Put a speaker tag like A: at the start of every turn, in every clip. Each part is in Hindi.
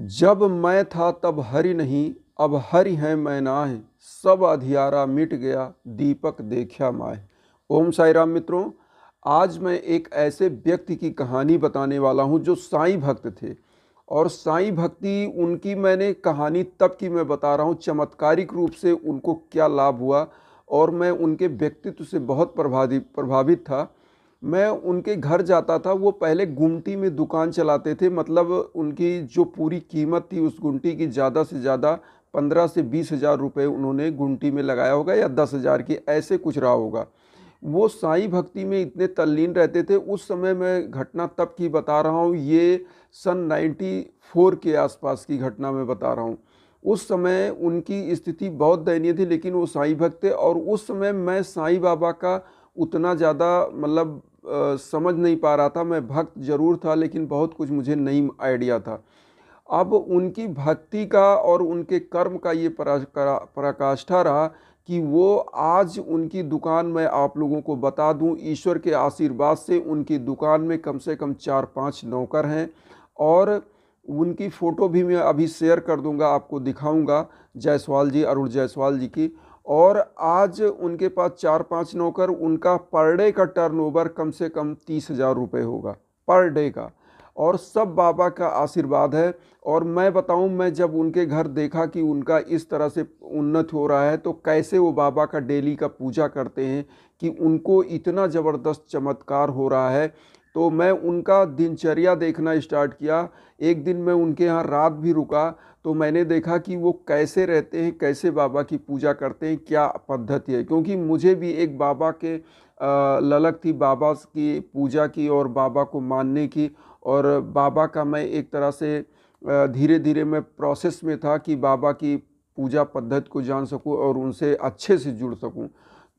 A: जब मैं था तब हरि नहीं, अब हरि हैं मैं नाहीं, सब अधियारा मिट गया, दीपक देखा माय। ओम साई राम मित्रों, आज मैं एक ऐसे व्यक्ति की कहानी बताने वाला हूं जो साईं भक्त थे। और साईं भक्ति उनकी मैंने कहानी तब की मैं बता रहा हूं, चमत्कारिक रूप से उनको क्या लाभ हुआ। और मैं उनके व्यक्तित्व से बहुत प्रभावित था। मैं उनके घर जाता था, वो पहले गुमटी में दुकान चलाते थे। मतलब उनकी जो पूरी कीमत थी उस गुमटी की, ज़्यादा से ज़्यादा 15 से 20 हज़ार रुपये उन्होंने गुमटी में लगाया होगा, या 10 हज़ार की, ऐसे कुछ रहा होगा। वो साईं भक्ति में इतने तल्लीन रहते थे। उस समय मैं घटना तब की बता रहा हूँ, ये सन 94 के आसपास की घटना मैं बता रहा हूँ। उस समय उनकी स्थिति बहुत दयनीय थी, लेकिन वो साईं भक्त थे। और उस समय मैं साईं बाबा का उतना ज़्यादा मतलब समझ नहीं पा रहा था। मैं भक्त जरूर था, लेकिन बहुत कुछ मुझे नहीं आइडिया था। अब उनकी भक्ति का और उनके कर्म का ये पराकाष्ठा रहा कि वो आज उनकी दुकान में आप लोगों को बता दूं, ईश्वर के आशीर्वाद से उनकी दुकान में कम से कम 4-5 नौकर हैं। और उनकी फ़ोटो भी मैं अभी शेयर कर दूंगा, आपको दिखाऊंगा, जायसवाल जी, अरुण जायसवाल जी की। और आज उनके पास 4-5 नौकर, उनका पर डे का टर्नओवर कम से कम 30,000 रुपये होगा पर डे का। और सब बाबा का आशीर्वाद है। और मैं बताऊं, मैं जब उनके घर देखा कि उनका इस तरह से उन्नत हो रहा है, तो कैसे वो बाबा का डेली का पूजा करते हैं, कि उनको इतना ज़बरदस्त चमत्कार हो रहा है। तो मैं उनका दिनचर्या देखना स्टार्ट किया। एक दिन मैं उनके यहाँ रात भी रुका, तो मैंने देखा कि वो कैसे रहते हैं, कैसे बाबा की पूजा करते हैं, क्या पद्धति है। क्योंकि मुझे भी एक बाबा के ललक थी, बाबा की पूजा की और बाबा को मानने की। और बाबा का मैं एक तरह से धीरे धीरे मैं प्रोसेस में था कि बाबा की पूजा पद्धति को जान सकूं और उनसे अच्छे से जुड़ सकूं।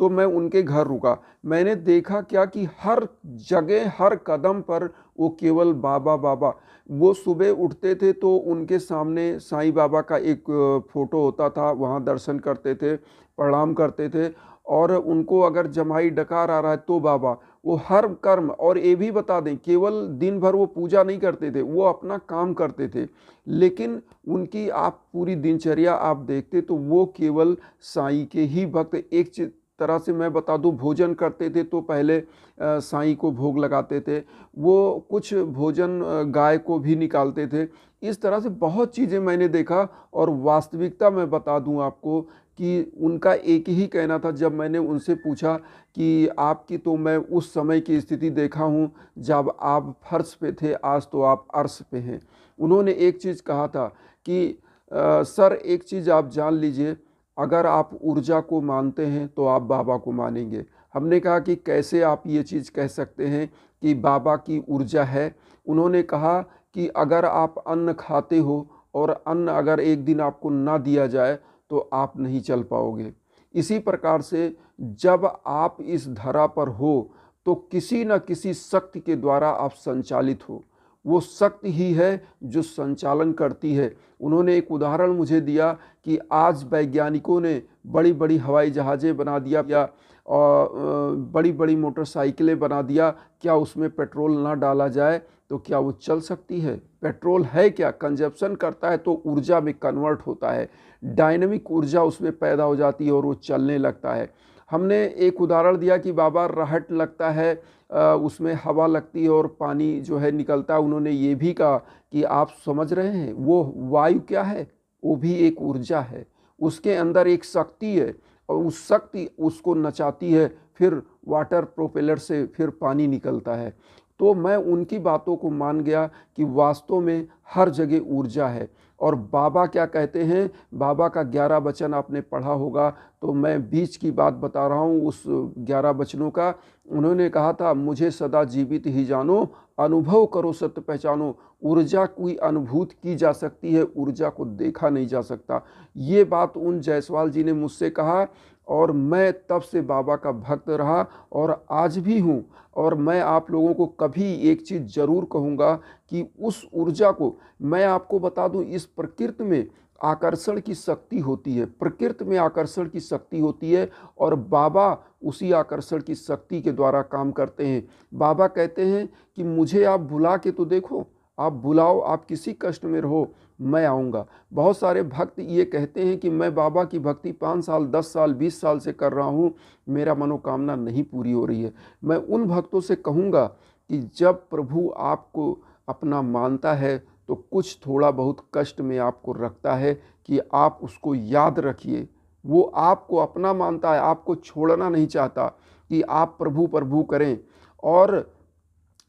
A: तो मैं उनके घर रुका। मैंने देखा क्या कि हर जगह, हर कदम पर वो केवल बाबा बाबा। वो सुबह उठते थे तो उनके सामने साईं बाबा का एक फ़ोटो होता था, वहाँ दर्शन करते थे, प्रणाम करते थे। और उनको अगर जमाई डकार आ रहा है तो बाबा, वो हर कर्म। और ये भी बता दें, केवल दिन भर वो पूजा नहीं करते थे, वो अपना काम करते थे। लेकिन उनकी आप पूरी दिनचर्या आप देखते तो वो केवल साईं के ही भक्त। एक तरह से मैं बता दूं, भोजन करते थे तो पहले साईं को भोग लगाते थे। वो कुछ भोजन गाय को भी निकालते थे। इस तरह से बहुत चीज़ें मैंने देखा। और वास्तविकता मैं बता दूं आपको कि उनका एक ही कहना था। जब मैंने उनसे पूछा कि आपकी तो मैं उस समय की स्थिति देखा हूँ जब आप फर्श पे थे, आज तो आप अर्श पे हैं। उन्होंने एक चीज़ कहा था कि सर, एक चीज़ आप जान लीजिए, अगर आप ऊर्जा को मानते हैं तो आप बाबा को मानेंगे। हमने कहा कि कैसे आप ये चीज़ कह सकते हैं कि बाबा की ऊर्जा है। उन्होंने कहा कि अगर आप अन्न खाते हो और अन्न अगर एक दिन आपको ना दिया जाए तो आप नहीं चल पाओगे। इसी प्रकार से जब आप इस धरा पर हो तो किसी न किसी शक्ति के द्वारा आप संचालित हो। वो शक्ति ही है जो संचालन करती है। उन्होंने एक उदाहरण मुझे दिया कि आज वैज्ञानिकों ने बड़ी बड़ी हवाई जहाज़ें बना दिया, या बड़ी बड़ी मोटरसाइकिलें बना दिया, क्या उसमें पेट्रोल ना डाला जाए तो क्या वो चल सकती है? पेट्रोल है क्या, कंजप्शन करता है तो ऊर्जा में कन्वर्ट होता है, डायनेमिक ऊर्जा उसमें पैदा हो जाती है और वो चलने लगता है। हमने एक उदाहरण दिया कि बाबा रहट लगता है, उसमें हवा लगती है और पानी जो है निकलता है। उन्होंने ये भी कहा कि आप समझ रहे हैं वो वायु क्या है, वो भी एक ऊर्जा है, उसके अंदर एक शक्ति है और उस शक्ति उसको नचाती है, फिर वाटर प्रोपेलर से फिर पानी निकलता है। तो मैं उनकी बातों को मान गया कि वास्तव में हर जगह ऊर्जा है। और बाबा क्या कहते हैं, बाबा का 11 वचन आपने पढ़ा होगा, तो मैं बीच की बात बता रहा हूँ उस 11 वचनों का। उन्होंने कहा था, मुझे सदा जीवित ही जानो, अनुभव करो सत्य पहचानो। ऊर्जा की अनुभूति की जा सकती है, ऊर्जा को देखा नहीं जा सकता। ये बात उन जायसवाल जी ने मुझसे कहा और मैं तब से बाबा का भक्त रहा और आज भी हूँ। और मैं आप लोगों को कभी एक चीज़ ज़रूर कहूँगा कि उस ऊर्जा को, मैं आपको बता दूँ, इस प्रकृति में आकर्षण की शक्ति होती है, प्रकृति में आकर्षण की शक्ति होती है और बाबा उसी आकर्षण की शक्ति के द्वारा काम करते हैं। बाबा कहते हैं कि मुझे आप बुला के तो देखो, आप बुलाओ, आप किसी कष्ट में रहो, मैं आऊँगा। बहुत सारे भक्त ये कहते हैं कि मैं बाबा की भक्ति 5 साल, 10 साल, 20 साल से कर रहा हूँ, मेरा मनोकामना नहीं पूरी हो रही है। मैं उन भक्तों से कहूँगा कि जब प्रभु आपको अपना मानता है तो कुछ थोड़ा बहुत कष्ट में आपको रखता है कि आप उसको याद रखिए। वो आपको अपना मानता है, आपको छोड़ना नहीं चाहता कि आप प्रभु प्रभु करें। और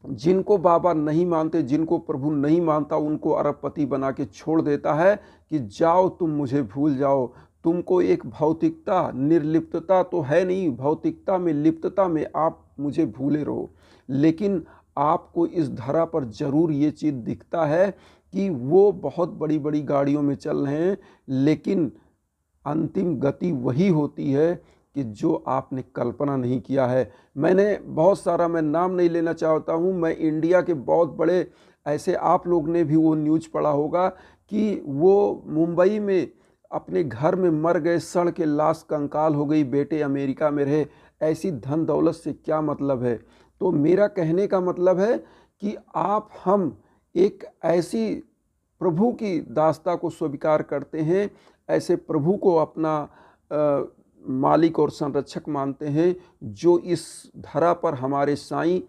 A: जिनको बाबा नहीं मानते, जिनको प्रभु नहीं मानता, उनको अरबपति बना के छोड़ देता है कि जाओ तुम मुझे भूल जाओ। तुमको एक भौतिकता, निर्लिप्तता तो है नहीं, भौतिकता में, लिप्तता में आप मुझे भूले रहो। लेकिन आपको इस धरा पर जरूर ये चीज़ दिखता है कि वो बहुत बड़ी बड़ी गाड़ियों में चल रहे हैं, लेकिन अंतिम गति वही होती है कि जो आपने कल्पना नहीं किया है। मैंने बहुत सारा, मैं नाम नहीं लेना चाहता हूँ, मैं इंडिया के बहुत बड़े ऐसे, आप लोग ने भी वो न्यूज़ पढ़ा होगा कि वो मुंबई में अपने घर में मर गए, सड़ के लाश कंकाल हो गई, बेटे अमेरिका में रहे। ऐसी धन दौलत से क्या मतलब है? तो मेरा कहने का मतलब है कि हम एक ऐसी प्रभु की दास्ता को स्वीकार करते हैं, ऐसे प्रभु को अपना मालिक और संरक्षक मानते हैं, जो इस धरा पर हमारे साईं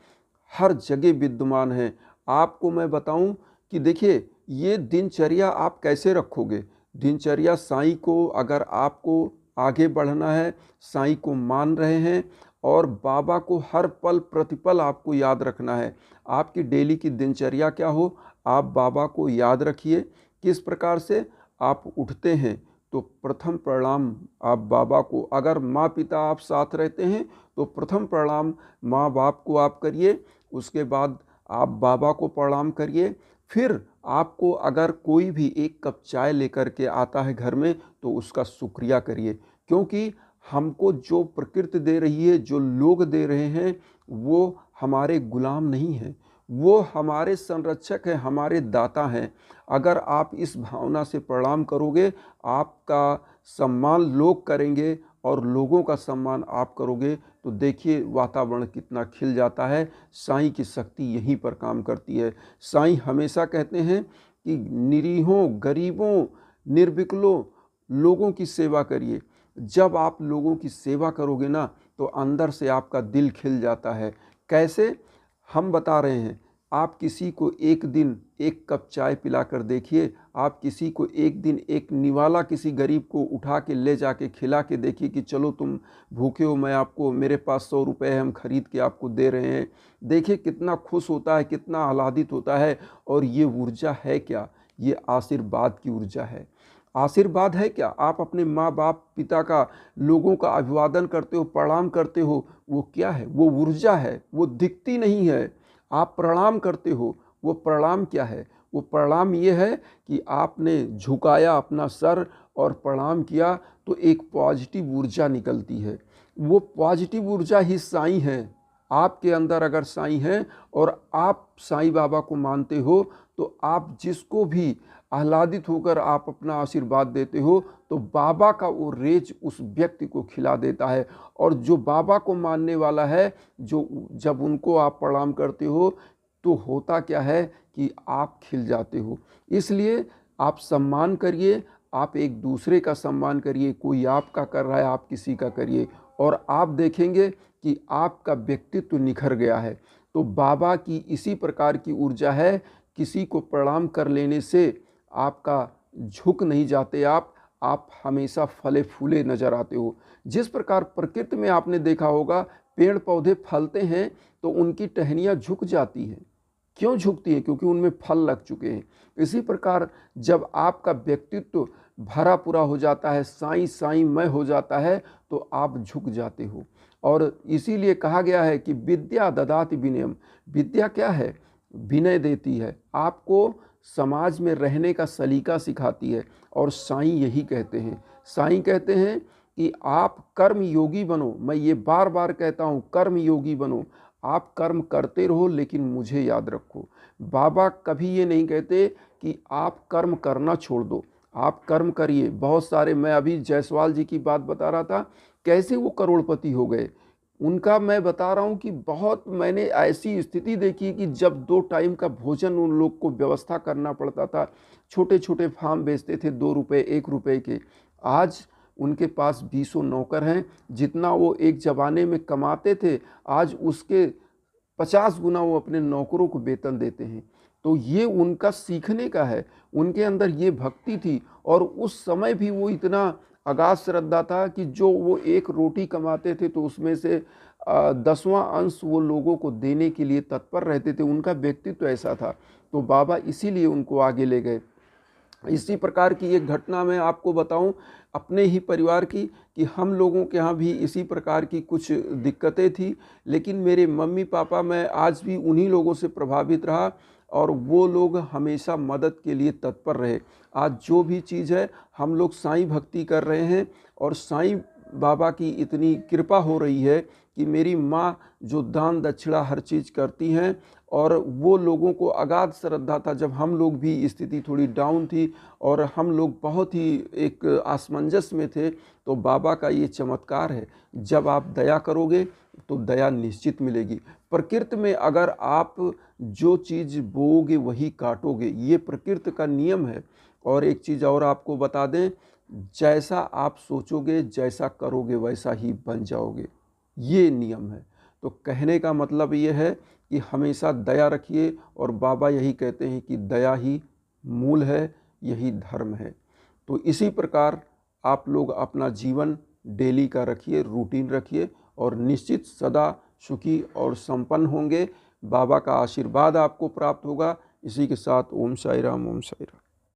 A: हर जगह विद्यमान हैं। आपको मैं बताऊं कि देखिए, ये दिनचर्या आप कैसे रखोगे? दिनचर्या साईं को, अगर आपको आगे बढ़ना है, साईं को मान रहे हैं और बाबा को हर पल प्रतिपल आपको याद रखना है। आपकी डेली की दिनचर्या क्या हो, आप बाबा को याद रखिए। किस प्रकार से आप उठते हैं तो प्रथम प्रणाम आप बाबा को, अगर माँ पिता आप साथ रहते हैं तो प्रथम प्रणाम माँ बाप को आप करिए, उसके बाद आप बाबा को प्रणाम करिए। फिर आपको अगर कोई भी एक कप चाय लेकर के आता है घर में तो उसका शुक्रिया करिए, क्योंकि हमको जो प्रकृति दे रही है, जो लोग दे रहे हैं, वो हमारे गुलाम नहीं हैं, वो हमारे संरक्षक हैं, हमारे दाता हैं। अगर आप इस भावना से प्रणाम करोगे, आपका सम्मान लोग करेंगे और लोगों का सम्मान आप करोगे, तो देखिए वातावरण कितना खिल जाता है। साईं की शक्ति यहीं पर काम करती है। साईं हमेशा कहते हैं कि निरीहों, गरीबों, निर्विकलों लोगों की सेवा करिए। जब आप लोगों की सेवा करोगे ना, तो अंदर से आपका दिल खिल जाता है। कैसे? हम बता रहे हैं। आप किसी को एक दिन एक कप चाय पिलाकर देखिए, आप किसी को एक दिन एक निवाला किसी गरीब को उठा के ले जाके खिला के देखिए कि चलो तुम भूखे हो, मैं आपको, मेरे पास 100 रुपये है, हम खरीद के आपको दे रहे हैं। देखिए कितना खुश होता है, कितना आह्लादित होता है। और ये ऊर्जा है क्या? ये आशीर्वाद की ऊर्जा है। आशीर्वाद है क्या? आप अपने माँ बाप पिता का, लोगों का अभिवादन करते हो, प्रणाम करते हो, वो क्या है? वो ऊर्जा है, वो दिखती नहीं है। आप प्रणाम करते हो, वो प्रणाम क्या है? वो प्रणाम ये है कि आपने झुकाया अपना सर और प्रणाम किया, तो एक पॉजिटिव ऊर्जा निकलती है। वो पॉजिटिव ऊर्जा ही साईं है। आपके अंदर अगर साईं है और आप साईं बाबा को मानते हो, तो आप जिसको भी आह्लादित होकर आप अपना आशीर्वाद देते हो, तो बाबा का वो रेज उस व्यक्ति को खिला देता है। और जो बाबा को मानने वाला है, जो जब उनको आप प्रणाम करते हो, तो होता क्या है कि आप खिल जाते हो। इसलिए आप सम्मान करिए, आप एक दूसरे का सम्मान करिए। कोई आपका कर रहा है, आप किसी का करिए, और आप देखेंगे कि आपका व्यक्तित्व निखर गया है। तो बाबा की इसी प्रकार की ऊर्जा है। किसी को प्रणाम कर लेने से आपका झुक नहीं जाते, आप हमेशा फले फूले नजर आते हो। जिस प्रकार प्रकृति में आपने देखा होगा, पेड़ पौधे फलते हैं तो उनकी टहनियाँ झुक जाती हैं। क्यों झुकती हैं? क्योंकि उनमें फल लग चुके हैं। इसी प्रकार जब आपका व्यक्तित्व भरा पूरा हो जाता है, साईं साईं मय हो जाता है, तो आप झुक जाते हो। और इसीलिए कहा गया है कि विद्या ददाति विनयम। विद्या क्या है? विनय देती है, आपको समाज में रहने का सलीका सिखाती है। और साईं यही कहते हैं। साईं कहते हैं कि आप कर्म योगी बनो। मैं ये बार बार कहता हूँ, कर्म योगी बनो। आप कर्म करते रहो, लेकिन मुझे याद रखो। बाबा कभी ये नहीं कहते कि आप कर्म करना छोड़ दो, आप कर्म करिए। बहुत सारे, मैं अभी जायसवाल जी की बात बता रहा था, कैसे वो करोड़पति हो गए। उनका मैं बता रहा हूँ कि बहुत मैंने ऐसी स्थिति देखी कि जब 2 टाइम का भोजन उन लोग को व्यवस्था करना पड़ता था। छोटे-छोटे फार्म बेचते थे 2 रुपए, 1 रुपए के। आज उनके पास बीसों नौकर हैं। जितना वो एक ज़माने में कमाते थे, आज उसके 50 गुना वो अपने नौकरों को वेतन देते हैं। तो ये उनका सीखने का है, उनके अंदर ये भक्ति थी और उस समय भी वो इतना अगाध श्रद्धा था कि जो वो एक रोटी कमाते थे तो उसमें से 10वां अंश वो लोगों को देने के लिए तत्पर रहते थे। उनका व्यक्तित्व ऐसा था, तो बाबा इसीलिए उनको आगे ले गए। इसी प्रकार की एक घटना मैं आपको बताऊं अपने ही परिवार की, कि हम लोगों के यहाँ भी इसी प्रकार की कुछ दिक्कतें थी, लेकिन मेरे मम्मी पापा, मैं आज भी उन्हीं लोगों से प्रभावित रहा और वो लोग हमेशा मदद के लिए तत्पर रहे। आज जो भी चीज़ है हम लोग साईं भक्ति कर रहे हैं और साईं बाबा की इतनी कृपा हो रही है कि मेरी माँ जो दान दक्षिणा हर चीज़ करती हैं, और वो लोगों को अगाध श्रद्धा था। जब हम लोग भी स्थिति थोड़ी डाउन थी और हम लोग बहुत ही एक असमंजस में थे, तो बाबा का ये चमत्कार है, जब आप दया करोगे तो दया निश्चित मिलेगी। प्रकृति में अगर आप जो चीज़ बोओगे वही काटोगे, ये प्रकृति का नियम है। और एक चीज़ और आपको बता दें, जैसा आप सोचोगे, जैसा करोगे, वैसा ही बन जाओगे, ये नियम है। तो कहने का मतलब ये है कि हमेशा दया रखिए, और बाबा यही कहते हैं कि दया ही मूल है, यही धर्म है। तो इसी प्रकार आप लोग अपना जीवन डेली का रखिए, रूटीन रखिए, और निश्चित सदा सुखी और संपन्न होंगे। बाबा का आशीर्वाद आपको प्राप्त होगा। इसी के साथ ओम साई राम, ओम साई राम।